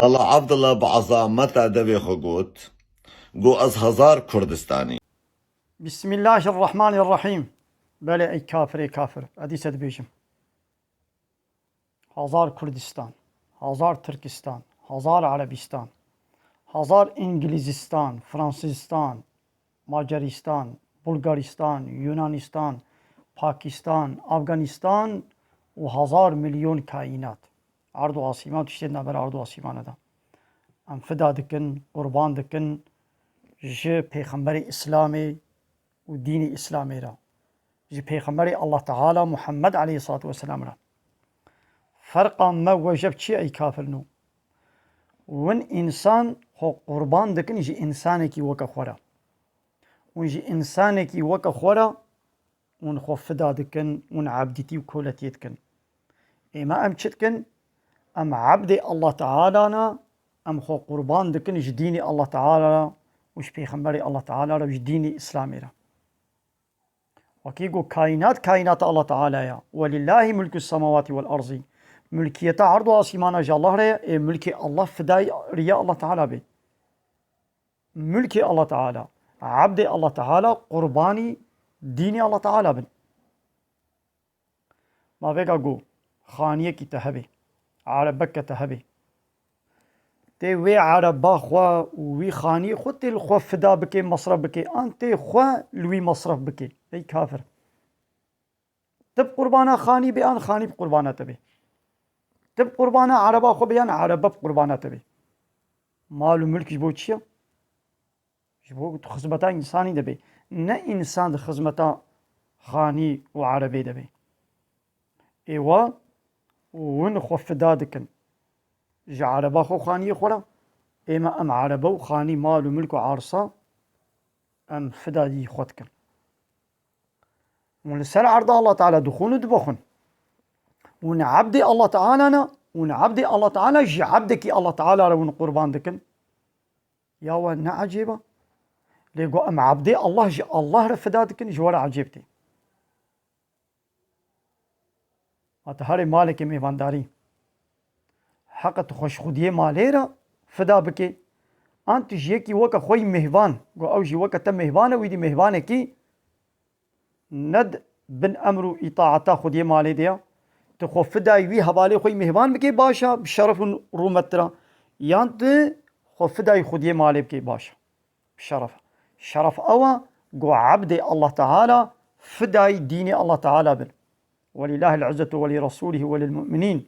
الله عبد الله بعظام متى دبي خقوت قو از هزار كردستاني. بسم الله الرحمن الرحيم. بله ای کافر ای کافر ادیست بیشم هزار کردستان، هزار ترکستان، هزار عربستان، هزار انگلیزستان، فرانسیستان، ماجرستان، بلغارستان، یونانستان، پاکستان، افغانستان و هزار میلیون کائنات. عرض و آسیمان تشتیدنا بر عرض و آسیمان دا ام فدا دکن قربان دکن جه پیغمبر اسلامی و دین اسلامی را، جه پیغمبر الله تعالی محمد علیه الصلاة والسلام را. فرقا ما وجب چی ای کافر نو ون انسان خو قربان دکن جه انسانی کی وکا خورا ون جه انسانی کی وکا خورا ون خو فدا دکن ون عبدتی و کولتی دکن اما ام چتکن ام عبد الله تعالی نا ام خو قربان دکن جه دین الله تعالی را وش پیغمبر الله تعالی را وش دین اسلامی را. وكيقو كائنات الله تعالى يا ولله ملك السماوات والأرض ملكية عرض آسمان جا الله ريا ملك الله فداي ريا الله تعالى بي ملك الله تعالى عبد الله تعالى قرباني دين الله تعالى بن ما فيك أقول خانية كي تهبي عربك تهبي تي وي عربا خوا وي خاني خو تي الخوا فدا بكي مصرف بكي انت خوا لوي مصرف بكي اي كافر تب قربانا خاني بيان خاني بقربانا تبي تب قربانا عربا خو بيان عربا بقربانا تبي مال وملك جبو تشيا جبو خزمتا انساني دبي نا انسان خزمتا خاني وعربي دبي ايوا ون خو فدا دكن جا عربا خو خاني خورا اما ام عربا وخاني مال وملك وعارصة ام فدا دي خودكن ونسال عرض الله تعالى دخون دبخن ونعبد الله تعالى ونعبد الله تعالى جي عبدك الله تعالى ون قربان دكن يا وانا عجيبه ليقو ام عبدي الله جي الله رفدا دكن جوار عجيبتي هاري مالك ميوانداري حقت خوش خوديه ماليرا فدا بكي انت جيكي وكا خوي مهوان قو او جي وكا تم مهوانه ويدي مهوانه كي ند بن امرو اطاعتا خوديه مالي ديا تخو فداي وي حوالي خوي مهمان بكي باشا بشرف رومترا يانت خو فداي خوديه مالي بكي باشا بشرف شرف اوا قو عبد الله تعالى فداي دين الله تعالى بن ولله العزة ولرسوله وللمؤمنين